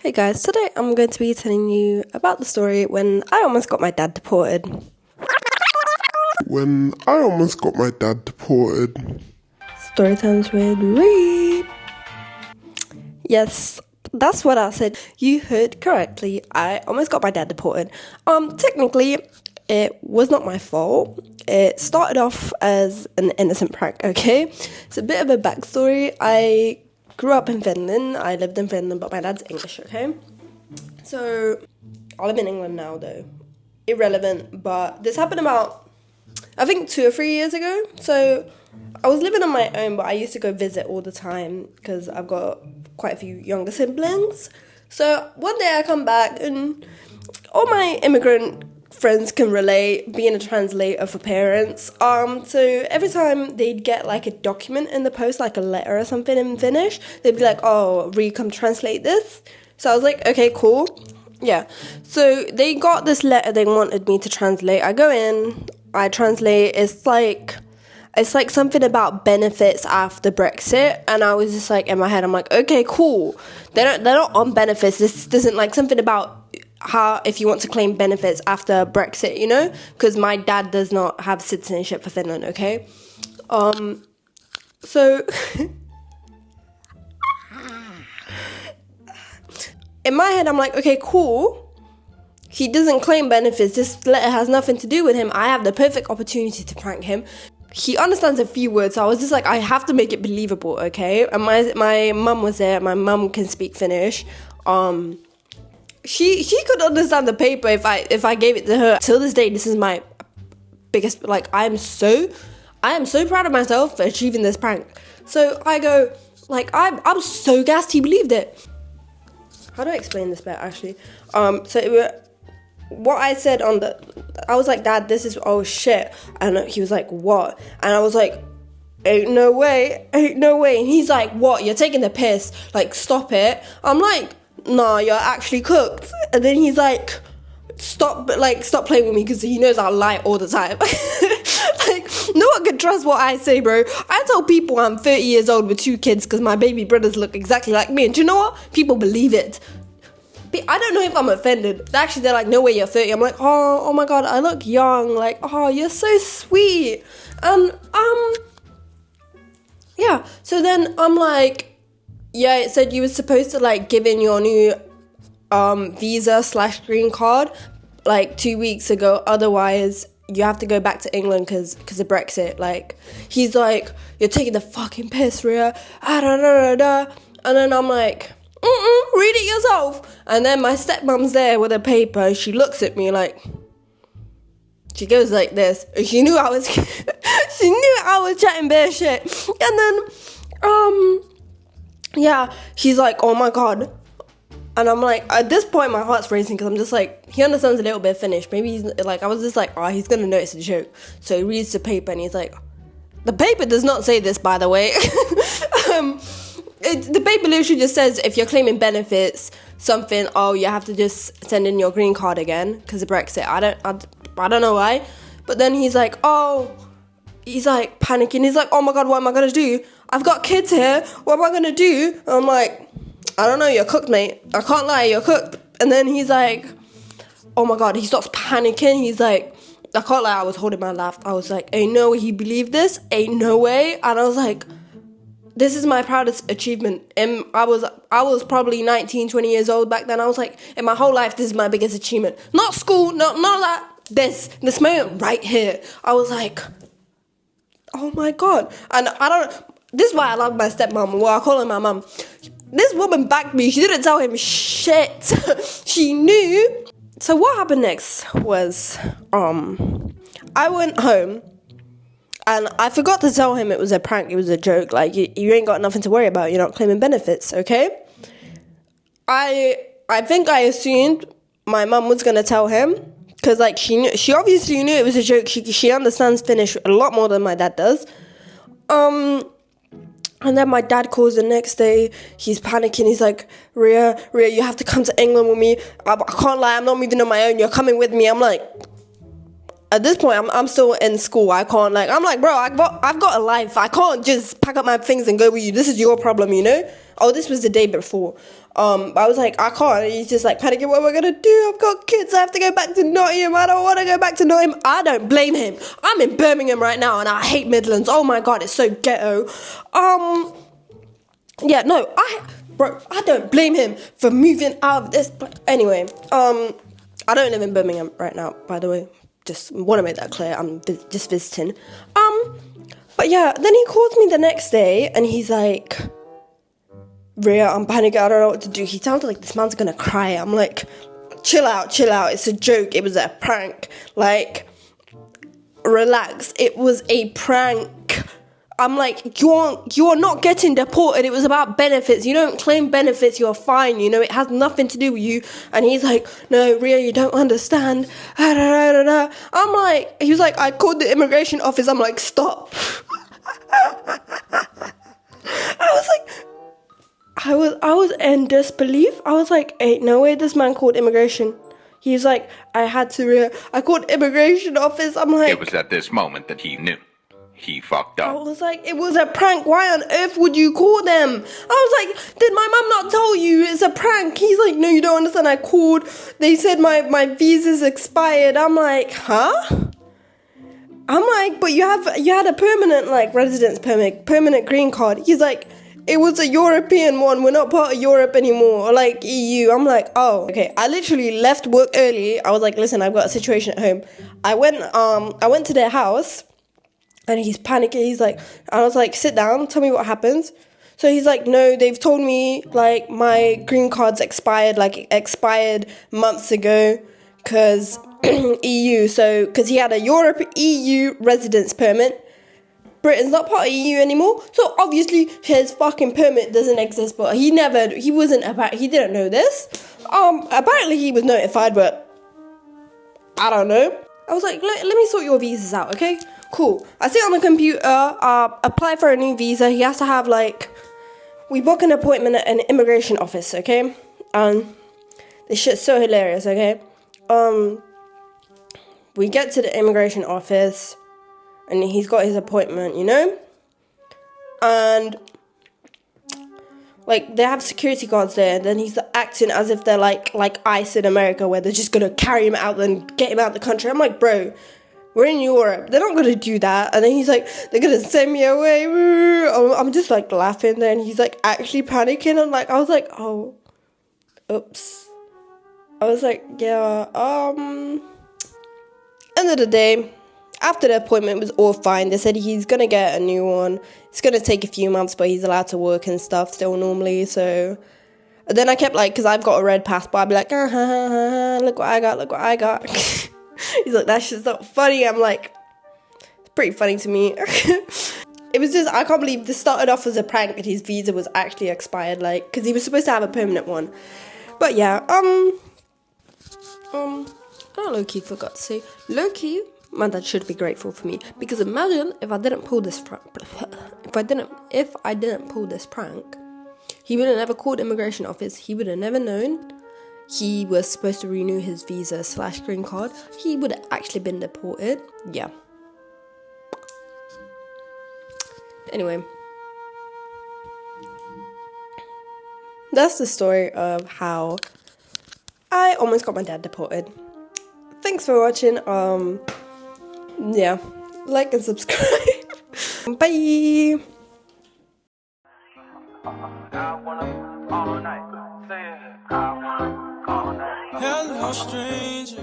Hey guys, today I'm going to be telling you about the story when I almost got my dad deported. Story times with Reed. Yes, that's what I said. You heard correctly. I almost got my dad deported. Technically, it was not my fault. It started off as an innocent prank, okay? It's a bit of a backstory. I grew up in Finland. I lived in Finland, but my dad's English, okay? So, I live in England now, though. Irrelevant, but this happened about, I think, 2 or 3 years ago. So, I was living on my own, but I used to go visit all the time because I've got quite a few younger siblings. So, one day I come back and all my immigrant friends can relate, being a translator for parents. So every time they'd get like a document in the post, like a letter or something in Finnish, they'd be like, "Oh, Ree, come translate this." So I was like, okay, cool. Yeah. So they got this letter they wanted me to translate. I go in, I translate. It's like something about benefits after Brexit, and I was just like, in my head, I'm like, okay, cool. They're not on benefits. This isn't like something about how if you want to claim benefits after Brexit, you know, because my dad does not have citizenship for Finland. Okay, so in my head, I'm like, okay, cool. He doesn't claim benefits. This letter has nothing to do with him. I have the perfect opportunity to prank him. He understands a few words, so I was just like, I have to make it believable, okay? And my mum was there. My mum can speak Finnish. She could understand the paper if I gave it to her. Till this day, this is my biggest, like, I am so proud of myself for achieving this prank. So I go, like, I'm so gassed he believed it. How do I explain this better, actually? What I said I was like, Dad, this is, oh shit. And he was like, what? And I was like, ain't no way. And he's like, what? You're taking the piss. Like, stop it. I'm like, nah, you're actually cooked. And then he's like, stop playing with me, because he knows I lie all the time. Like, no one can trust what I say, bro. I tell people I'm 30 years old with 2 kids because my baby brothers look exactly like me. And do you know what? People believe it. I don't know if I'm offended. Actually, they're like, no way, you're 30. I'm like, oh my God, I look young. Like, oh, you're so sweet. And, yeah. So then I'm like, yeah, it said you were supposed to, like, give in your new visa/green card, like, 2 weeks ago. Otherwise, you have to go back to England because of Brexit. Like, he's like, you're taking the fucking piss, Rhea. And then I'm like, read it yourself. And then my stepmom's there with a paper. She looks at me like, she goes like this. She knew I was chatting bare shit. And then, yeah, she's like, oh my God. And I'm like, at this point, my heart's racing because I'm just like, he understands a little bit of Finnish. Maybe he's like, I was just like, oh, he's going to notice a joke. So he reads the paper and he's like, the paper does not say this, by the way. The paper literally just says, if you're claiming benefits, something, oh, you have to just send in your green card again because of Brexit. I don't know why. But then he's like, he's like panicking. He's like, oh my God, what am I going to do? I've got kids here. What am I going to do? And I'm like, I don't know, you're cooked, mate. I can't lie, you're cooked. And then he's like, oh my God, he starts panicking. He's like, I can't lie, I was holding my laugh. I was like, ain't no way he believed this. Ain't no way. And I was like, this is my proudest achievement. And I was probably 19, 20 years old back then. I was like, in my whole life, this is my biggest achievement. Not school, not that. This moment right here. I was like, oh my God. And this is why I love my stepmom. Well, I call her my mum. This woman backed me. She didn't tell him shit. She knew. So what happened next was, I went home. And I forgot to tell him it was a prank, it was a joke. Like, you ain't got nothing to worry about. You're not claiming benefits, okay? I think I assumed my mum was going to tell him. Because, like, she obviously knew it was a joke. She understands Finnish a lot more than my dad does. And then my dad calls the next day. He's panicking. He's like, Rhea, you have to come to England with me. I can't lie, I'm not moving on my own. You're coming with me. I'm like, at this point, I'm still in school. I can't, like, I'm like, bro, I've got a life. I can't just pack up my things and go with you. This is your problem, you know? Oh, this was the day before. I was like, I can't. He's just like panicking, what am I gonna do? I've got kids. I have to go back to Nottingham. I don't want to go back to Nottingham. I don't blame him. I'm in Birmingham right now, and I hate Midlands. Oh my god, it's so ghetto. Yeah, no, I don't blame him for moving out of this. But anyway, I don't live in Birmingham right now, by the way. Just want to make that clear. I'm just visiting. But yeah, then he calls me the next day, and he's like, Rhea, I'm panicking. I don't know what to do. He sounds like this man's gonna cry. I'm like, chill out. It's a joke. It was a prank. Like, relax. It was a prank. I'm like, you're not getting deported. It was about benefits. You don't claim benefits. You're fine. You know, it has nothing to do with you. And he's like, no, Rhea, you don't understand. I'm like, he was like, I called the immigration office. I'm like, stop. I was in disbelief. I was like, ain't no way this man called immigration. He's like, I called immigration office. I'm like, it was at this moment that he knew. He fucked up. I was like, it was a prank. Why on earth would you call them? I was like, did my mum not tell you it's a prank? He's like, no, you don't understand. I called. They said my visa's expired. I'm like, huh? I'm like, but you had a permanent, like, residence permit, permanent green card. He's like, it was a European one. We're not part of Europe anymore, or like EU. I'm like, oh, okay. I literally left work early. I was like, listen, I've got a situation at home. I went to their house. And he's panicking. He's like, I was like, sit down, tell me what happens. So he's like, no, they've told me, like, my green card's expired, like, it expired months ago, because EU. So, because he had a EU residence permit. Britain's not part of EU anymore. So, obviously, his fucking permit doesn't exist, but he didn't know this. Apparently he was notified, but I don't know. I was like, let me sort your visas out, okay? Cool. I sit on the computer, apply for a new visa. He has to have, like, we book an appointment at an immigration office, okay? And this shit's so hilarious, okay? We get to the immigration office, and he's got his appointment, you know? And, like, they have security guards there, and then he's acting as if they're, like ICE in America, where they're just gonna carry him out and get him out of the country. I'm like, bro, we're in Europe. They're not going to do that. And then he's like, they're going to send me away. I'm just like laughing. Then he's like actually panicking. And like, I was like, oh, oops. I was like, yeah, end of the day, after the appointment was all fine. They said he's going to get a new one. It's going to take a few months, but he's allowed to work and stuff still normally. So and then I kept like, because I've got a red passport, I'd be like, look what I got. He's like, that shit's not funny. I'm like, it's pretty funny to me. It was just, I can't believe this started off as a prank and his visa was actually expired, like, because he was supposed to have a permanent one. But yeah, I low-key forgot to say, low-key, my dad should be grateful for me, because imagine if I didn't pull this prank, if I didn't pull this prank, he would have never called immigration office. He would have never known he was supposed to renew his visa / green card. He would have actually been deported. Yeah. Anyway. That's the story of how I almost got my dad deported. Thanks for watching. Yeah. Like and subscribe. Bye. Hello, stranger.